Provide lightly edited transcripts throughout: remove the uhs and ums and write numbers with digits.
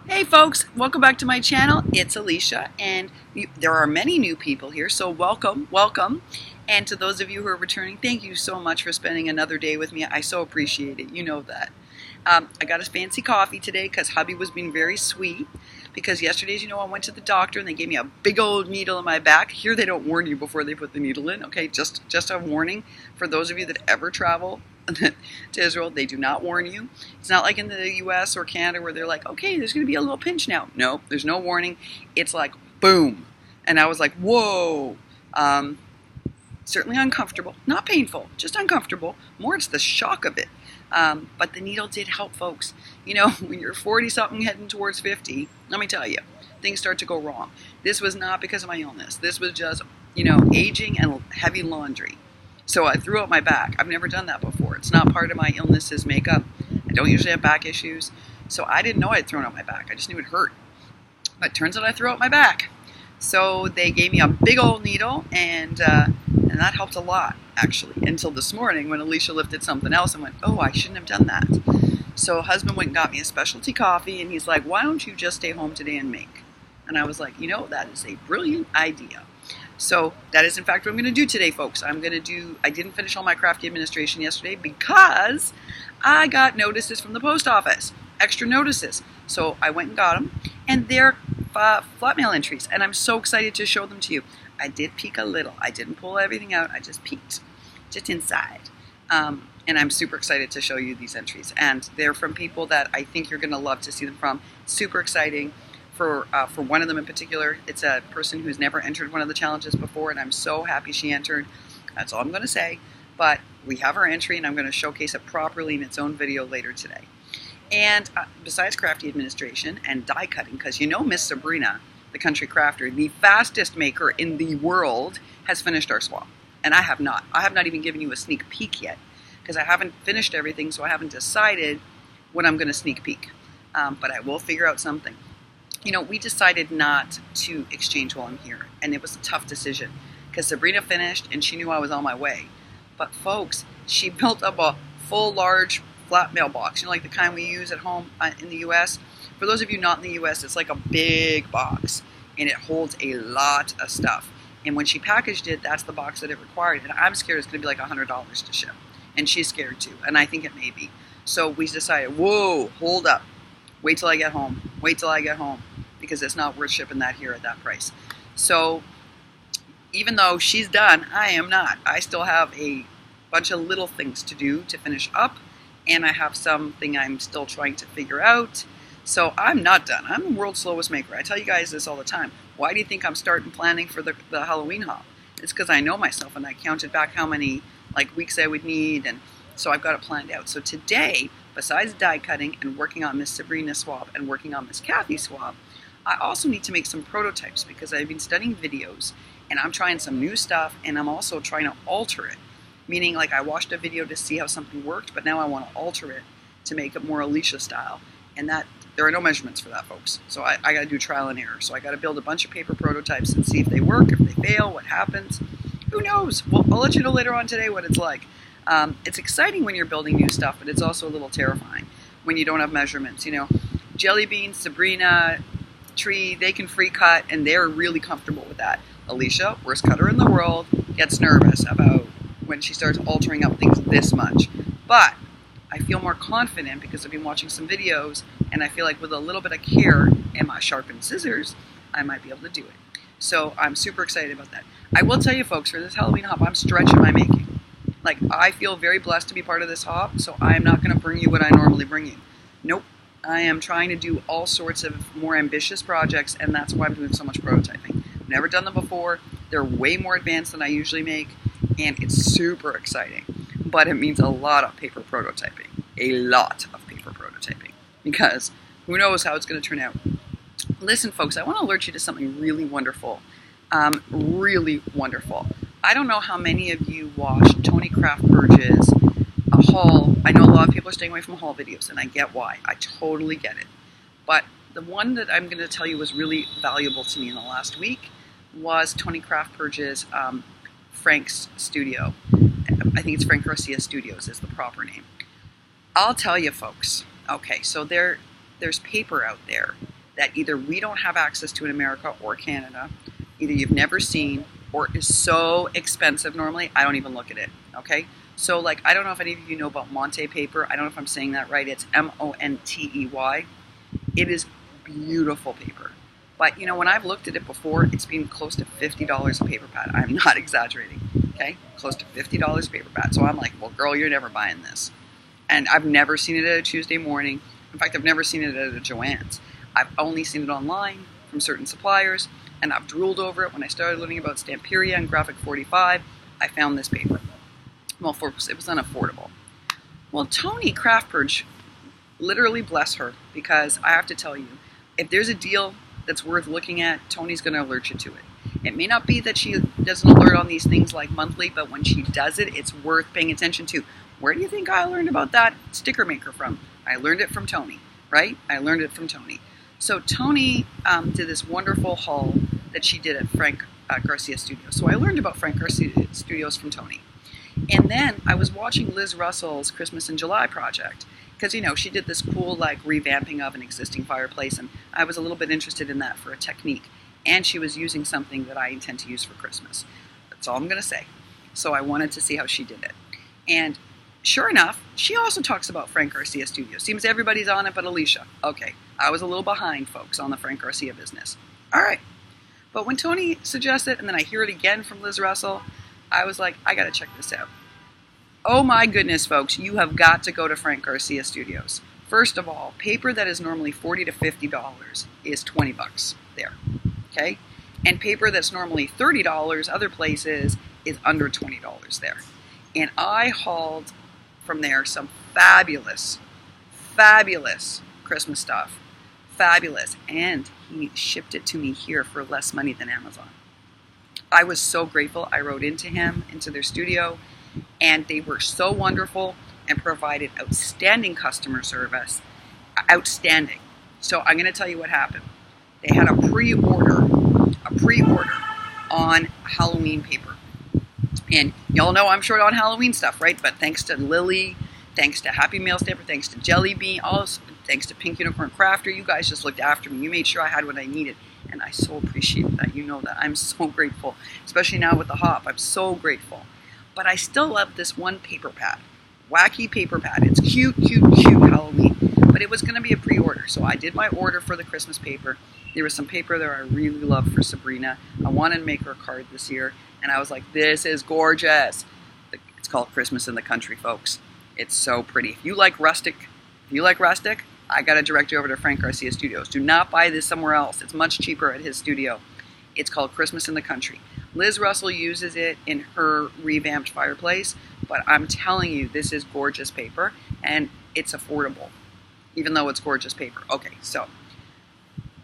Hey folks, welcome back to my channel. It's Alicia, and there are many new people here, so welcome. And to those of you who are returning, thank you so much for spending another day with me. I so appreciate it. You know that. I got a fancy coffee today because hubby was being very sweet. Because yesterday, as you know, I went to the doctor and they gave me a big old needle in my back. Here they don't warn you before they put the needle in. Okay, just a warning for those of you that ever travel to Israel. They do not warn you. It's not like in the US or Canada where they're like, okay, there's going to be a little pinch now. No, there's no warning. It's like boom. And I was like, whoa. Certainly uncomfortable, not painful, just uncomfortable. More it's the shock of it. But the needle did help, folks. You know, when you're 40 something heading towards 50, let me tell you, things start to go wrong. This was not because of my illness. This was just, you know, aging and heavy laundry. So I threw out my back. I've never done that before. It's not part of my illness's makeup. I don't usually have back issues. So I didn't know I'd thrown out my back. I just knew it hurt. But it turns out I threw out my back. So they gave me a big old needle, and that helped a lot, actually, until this morning when Alicia lifted something else and went, oh, I shouldn't have done that. So husband went and got me a specialty coffee, and he's like, why don't you just stay home today and make? And I was like, you know, that is a brilliant idea. So that is, in fact, what I'm going to do today, folks. I didn't finish all my crafty administration yesterday because I got notices from the post office, extra notices. So I went and got them, and they're flat mail entries, and I'm so excited to show them to you. I did peek a little. I didn't pull everything out. I just peeked, just inside. And I'm super excited to show you these entries. And they're from people that I think you're going to love to see them from. Super exciting. For one of them in particular, it's a person who's never entered one of the challenges before, and I'm so happy she entered. That's all I'm going to say. But we have her entry, and I'm going to showcase it properly in its own video later today. And besides crafty administration and die cutting, because you know Miss Sabrina, the country crafter, the fastest maker in the world, has finished our swap. And I have not. I have not even given you a sneak peek yet, because I haven't finished everything, so I haven't decided when I'm going to sneak peek. But I will figure out something. You know, we decided not to exchange while I'm here, and it was a tough decision, because Sabrina finished, and she knew I was on my way. But folks, she built up a full, large, flat mailbox, you know, like the kind we use at home in the U.S. For those of you not in the U.S., it's like a big box, and it holds a lot of stuff. And when she packaged it, that's the box that it required. And I'm scared it's going to be like $100 to ship. And she's scared too, and I think it may be. So we decided, whoa, hold up. Wait till I get home. Wait till I get home, because it's not worth shipping that here at that price. So even though she's done, I am not. I still have a bunch of little things to do to finish up, and I have something I'm still trying to figure out. So I'm not done. I'm the world's slowest maker. I tell you guys this all the time. Why do you think I'm starting planning for the Halloween haul? It's because I know myself, and I counted back how many weeks I would need, and so I've got it planned out. So today, besides die cutting and working on Miss Sabrina swap and working on Miss Kathy swap, I also need to make some prototypes, because I've been studying videos, and I'm trying some new stuff, and I'm also trying to alter it. Meaning, like, I watched a video to see how something worked, but now I want to alter it to make it more Alicia style. And that there are no measurements for that, folks. So I got to do trial and error. So I got to build a bunch of paper prototypes and see if they work, if they fail, what happens. Who knows? Well, I'll let you know later on today what it's like. It's exciting when you're building new stuff, but it's also a little terrifying when you don't have measurements. You know, Jellybean, Sabrina, Tree, they can free cut, and they're really comfortable with that. Alicia, worst cutter in the world, gets nervous about when she starts altering up things this much. But I feel more confident because I've been watching some videos, and I feel like with a little bit of care and my sharpened scissors, I might be able to do it. So I'm super excited about that. I will tell you, folks, for this Halloween hop, I'm stretching my making. Like, I feel very blessed to be part of this hop, so I am not going to bring you what I normally bring you. Nope. I am trying to do all sorts of more ambitious projects, and that's why I'm doing so much prototyping. I've never done them before. They're way more advanced than I usually make, and it's super exciting. But it means a lot of paper prototyping. A lot of paper prototyping. Because who knows how it's going to turn out. Listen, folks, I want to alert you to something really wonderful. Really wonderful. I don't know how many of you watched Toni Craftpurge's haul. I know a lot of people are staying away from haul videos, and I get why. I totally get it. But the one that I'm going to tell you was really valuable to me in the last week was Toni Craftpurge's Frank's studio. I think it's Frank Garcia Studios is the proper name. I'll tell you, folks. Okay, so there's paper out there that either we don't have access to in America or Canada, either you've never seen, or is so expensive normally, I don't even look at it, okay? So like, I don't know if any of you know about Monte paper. I don't know if I'm saying that right. It's Montey. It is beautiful paper. But, you know, when I've looked at it before, it's been close to $50 a paper pad. I'm not exaggerating, okay? Close to $50 a paper pad. So I'm like, well, girl, you're never buying this. And I've never seen it at a Tuesday morning. In fact, I've never seen it at a Joann's. I've only seen it online from certain suppliers, and I've drooled over it. When I started learning about Stamperia and Graphic 45, I found this paper. Well, it was unaffordable. Well, Toni Craftpurge, literally bless her, because I have to tell you, if there's a deal that's worth looking at, Toni's going to alert you to it. It may not be that she doesn't alert on these things like monthly, but when she does it, it's worth paying attention to. Where do you think I learned about that sticker maker from? I learned it from Toni, right? I learned it from Toni. So Toni did this wonderful haul that she did at Frank Garcia Studios. So I learned about Frank Garcia Studios from Toni. And then I was watching Liz Russell's Christmas in July project, because, you know, she did this cool, like, revamping of an existing fireplace, and I was a little bit interested in that for a technique. And she was using something that I intend to use for Christmas. That's all I'm going to say. So I wanted to see how she did it. And sure enough, she also talks about Frank Garcia Studios. Seems everybody's on it but Alicia. Okay, I was a little behind, folks, on the Frank Garcia business. All right. But when Toni suggested, and then I hear it again from Liz Russell, I was like, I got to check this out. Oh my goodness, folks, you have got to go to Frank Garcia Studios. First of all, paper that is normally $40 to $50 is $20 there, okay? And paper that's normally $30 other places is under $20 there. And I hauled from there some fabulous Christmas stuff. Fabulous. And he shipped it to me here for less money than Amazon. I was so grateful. I wrote into him, into their studio, and they were so wonderful and provided outstanding customer service. Outstanding. So I'm going to tell you what happened. They had a pre-order on Halloween paper. And y'all know I'm short on Halloween stuff, right? But thanks to Lily, thanks to Happy Mail Stamper, thanks to Jellybean, also thanks to Pink Unicorn Crafter, you guys just looked after me. You made sure I had what I needed. And I so appreciate that. You know that. I'm so grateful. Especially now with the hop. I'm so grateful. But I still love this one paper pad. Wacky paper pad. It's cute Halloween. But it was going to be a pre-order. So I did my order for the Christmas paper. There was some paper there I really love for Sabrina. I wanted to make her a card this year. And I was like, this is gorgeous. It's called Christmas in the Country, folks. It's so pretty. If you like rustic, I got to direct you over to Frank Garcia Studios. Do not buy this somewhere else. It's much cheaper at his studio. It's called Christmas in the Country. Liz Russell uses it in her revamped fireplace, but I'm telling you, this is gorgeous paper, and it's affordable, even though it's gorgeous paper. Okay, so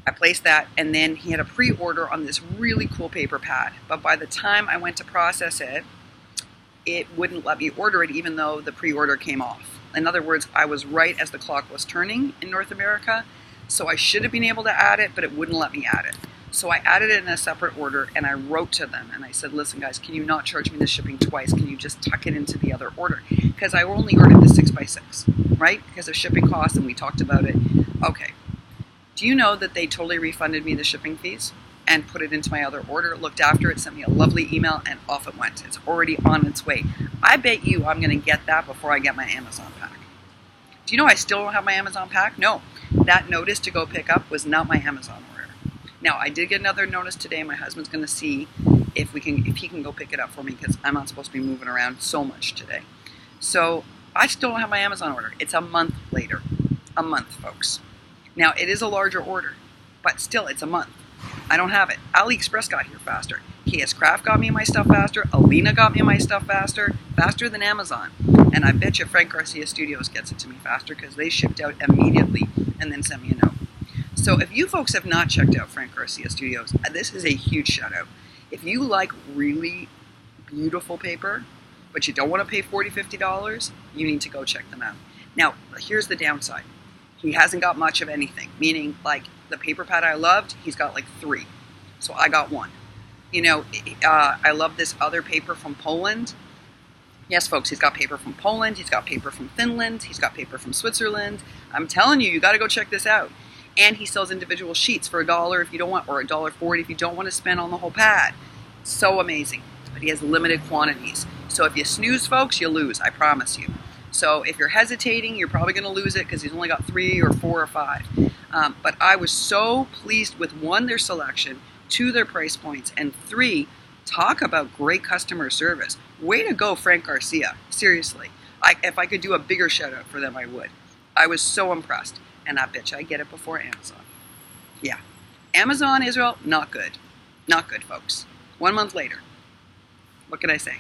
I placed that, and then he had a pre-order on this really cool paper pad, but by the time I went to process it, it wouldn't let me order it, even though the pre-order came off. In other words, I was right as the clock was turning in North America, so I should have been able to add it, but it wouldn't let me add it. So I added it in a separate order, and I wrote to them, and I said, listen, guys, can you not charge me the shipping twice? Can you just tuck it into the other order? Because I only ordered the 6x6, right? Because of shipping costs, and we talked about it. Okay. Do you know that they totally refunded me the shipping fees and put it into my other order, looked after it, sent me a lovely email, and off it went. It's already on its way. I bet you I'm going to get that before I get my Amazon pack. Do you know I still don't have my Amazon pack? No. That notice to go pick up was not my Amazon order. Now, I did get another notice today. My husband's going to see if he can go pick it up for me, because I'm not supposed to be moving around so much today. So I still don't have my Amazon order. It's a month later. A month, folks. Now, it is a larger order, but still, it's a month. I don't have it. AliExpress got here faster. KS Craft got me my stuff faster. Alina got me my stuff faster than Amazon. And I bet you Frank Garcia Studios gets it to me faster, because they shipped out immediately and then sent me a note. So if you folks have not checked out Frank Garcia Studios, this is a huge shout out. If you like really beautiful paper, but you don't want to pay $40, $50, you need to go check them out. Now, here's the downside. He hasn't got much of anything, meaning like the paper pad I loved, he's got like 3. So I got 1. You know, I love this other paper from Poland. Yes, folks, he's got paper from Poland, he's got paper from Finland, he's got paper from Switzerland. I'm telling you, you got to go check this out. And he sells individual sheets for $1 if you don't want, or $1.40 if you don't want to spend on the whole pad. So amazing. But he has limited quantities. So if you snooze, folks, you lose, I promise you. So if you're hesitating, you're probably going to lose it because he's only got 3 or 4 or 5. But I was so pleased with 1, their selection, 2, their price points, and 3, talk about great customer service. Way to go, Frank Garcia. Seriously. If I could do a bigger shout out for them, I would. I was so impressed. And I bet you I get it before Amazon. Yeah. Amazon, Israel, not good. Not good, folks. 1 month later. What can I say?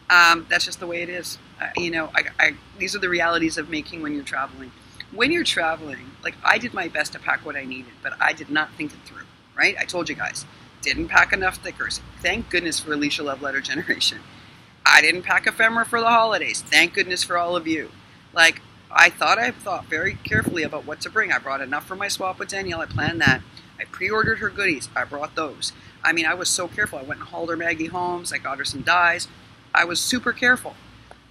That's just the way it is. These are the realities of making when you're traveling. When you're traveling, like, I did my best to pack what I needed, but I did not think it through, right? I told you guys. Didn't pack enough stickers. Thank goodness for Alicia Love Letter Generation. I didn't pack ephemera for the holidays. Thank goodness for all of you. Like, I thought very carefully about what to bring. I brought enough for my swap with Danielle. I planned that. I pre-ordered her goodies. I brought those. I mean, I was so careful. I went and hauled her Maggie Holmes. I got her some dyes. I was super careful.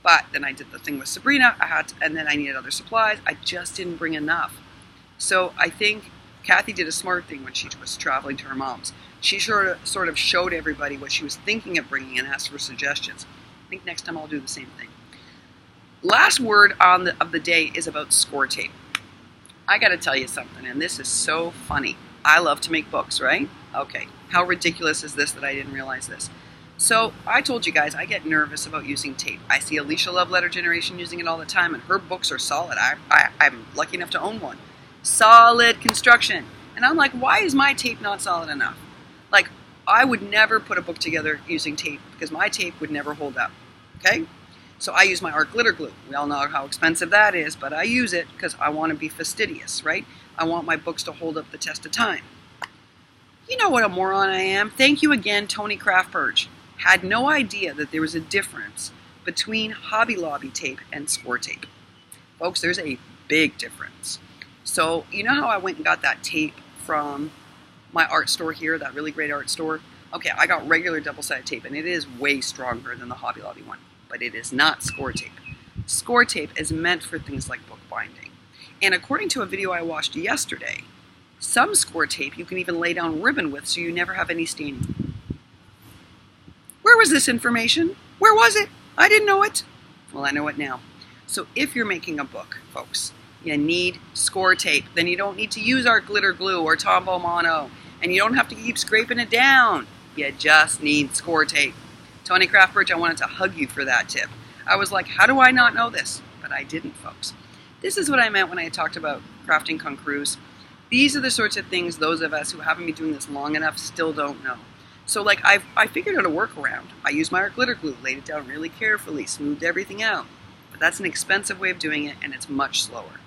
But then I did the thing with Sabrina. And then I needed other supplies. I just didn't bring enough. So I think Kathy did a smart thing when she was traveling to her mom's. She sort of showed everybody what she was thinking of bringing and asked for suggestions. I think next time I'll do the same thing. Last word of the day is about score tape. I got to tell you something, and this is so funny. I love to make books, right? Okay, how ridiculous is this that I didn't realize this? So I told you guys I get nervous about using tape. I see Alicia Love Letter Generation using it all the time, and her books are solid. I'm lucky enough to own one. Solid construction. And I'm like, why is my tape not solid enough? Like, I would never put a book together using tape because my tape would never hold up, okay? So I use my art glitter glue. We all know how expensive that is, but I use it because I want to be fastidious, right? I want my books to hold up the test of time. You know what a moron I am. Thank you again, Toni Craftpurge. Had no idea that there was a difference between Hobby Lobby tape and score tape. Folks, there's a big difference. So you know how I went and got that tape from my art store here, that really great art store? Okay, I got regular double-sided tape, and it is way stronger than the Hobby Lobby one. But it is not score tape. Score tape is meant for things like bookbinding. And according to a video I watched yesterday, some score tape you can even lay down ribbon with so you never have any staining. Where was this information? Where was it? I didn't know it. Well, I know it now. So if you're making a book, folks, you need score tape. Then you don't need to use our glitter glue or Tombow Mono. And you don't have to keep scraping it down. You just need score tape. Toni Craftpurge, I wanted to hug you for that tip. I was like, how do I not know this? But I didn't, folks. This is what I meant when I talked about crafting concrews. These are the sorts of things those of us who haven't been doing this long enough still don't know. So like I figured out a workaround. I used my art glitter glue, laid it down really carefully, smoothed everything out. But that's an expensive way of doing it, and it's much slower.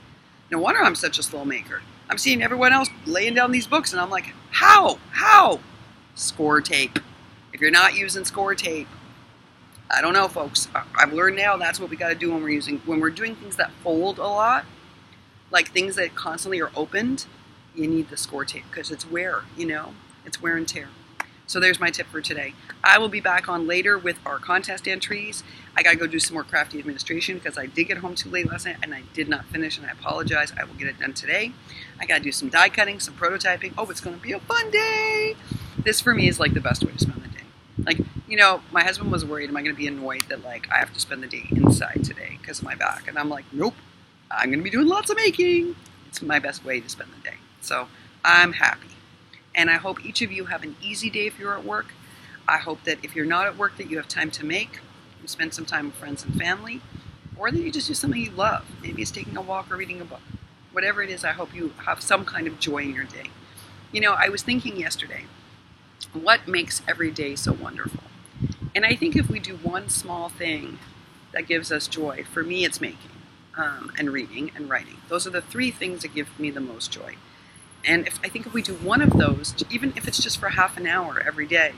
No wonder I'm such a slow maker. I'm seeing everyone else laying down these books, and I'm like, how? How? Score tape. If you're not using score tape, I don't know, folks. I've learned now that's what we got to do when we're doing things that fold a lot, like things that constantly are opened. You need the score tape because it's wear, it's wear and tear. So there's my tip for today. I will be back on later with our contest entries. I got to go do some more crafty administration because I did get home too late last night and I did not finish, and I apologize. I will get it done today. I got to do some die cutting, some prototyping. Oh, it's going to be a fun day. This for me is like the best way to spend the day. Like, my husband was worried, am I going to be annoyed that like I have to spend the day inside today because of my back? And I'm like, nope, I'm going to be doing lots of making. It's my best way to spend the day. So I'm happy. And I hope each of you have an easy day if you're at work. I hope that if you're not at work that you have time to make, you spend some time with friends and family, or that you just do something you love. Maybe it's taking a walk or reading a book. Whatever it is, I hope you have some kind of joy in your day. I was thinking yesterday, what makes every day so wonderful? And I think if we do one small thing that gives us joy, for me it's making, and reading and writing. Those are the 3 things that give me the most joy. And I think if we do one of those, even if it's just for half an hour every day,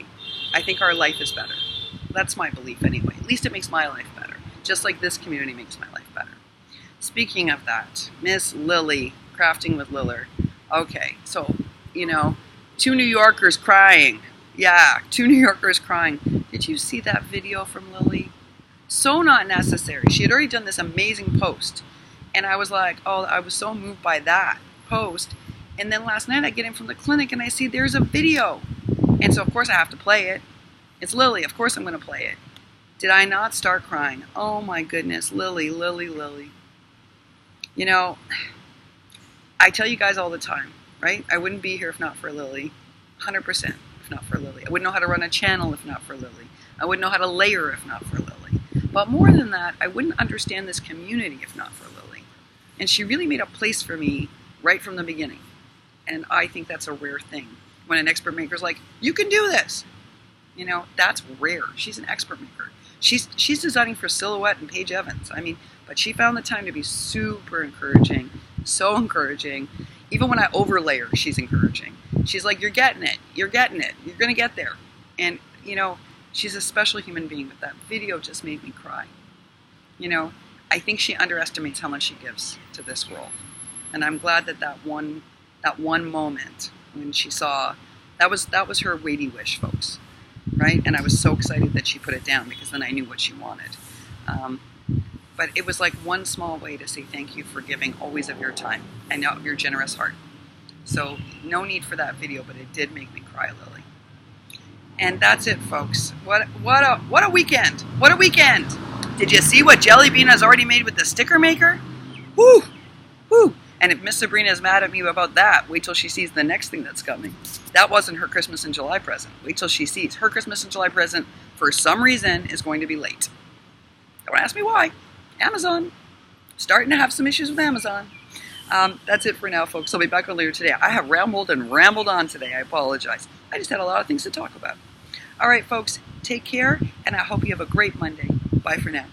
I think our life is better. That's my belief anyway. At least it makes my life better. Just like this community makes my life better. Speaking of that, Miss Lily, Crafting with Liller. Okay, so, 2 New Yorkers crying. Yeah, 2 New Yorkers crying. Did you see that video from Lily? So not necessary. She had already done this amazing post. And I was like, oh, I was so moved by that post. And then last night I get in from the clinic and I see there's a video. And so of course I have to play it. It's Lily. Of course I'm going to play it. Did I not start crying? Oh my goodness. Lily, Lily, Lily. You know, I tell you guys all the time, right? I wouldn't be here if not for Lily. 100% if not for Lily. I wouldn't know how to run a channel if not for Lily. I wouldn't know how to layer if not for Lily. But more than that, I wouldn't understand this community if not for Lily. And she really made a place for me right from the beginning. And I think that's a rare thing. When an expert maker's like, you can do this. You know, that's rare. She's an expert maker. She's designing for Silhouette and Paige Evans. I mean, but she found the time to be super encouraging, so encouraging. Even when I overlay her, she's encouraging. She's like, you're getting it. You're getting it. You're going to get there. And, you know, she's a special human being, but that video just made me cry. You know, I think she underestimates how much she gives to this world. And I'm glad that that one moment when she saw, that was her weighty wish, folks. Right? And I was so excited that she put it down because then I knew what she wanted. But it was like one small way to say thank you for giving always of your time and of your generous heart. So no need for that video, but it did make me cry, Lily. And that's it, folks. What a weekend! What a weekend! Did you see what Jellybean has already made with the sticker maker? Woo! Woo! And if Miss Sabrina is mad at me about that, wait till she sees the next thing that's coming. That wasn't her Christmas in July present. Wait till she sees. Her Christmas in July present, for some reason, is going to be late. Don't ask me why. Amazon. Starting to have some issues with Amazon. That's it for now, folks. I'll be back on later today. I have rambled and rambled on today. I apologize. I just had a lot of things to talk about. All right, folks. Take care, and I hope you have a great Monday. Bye for now.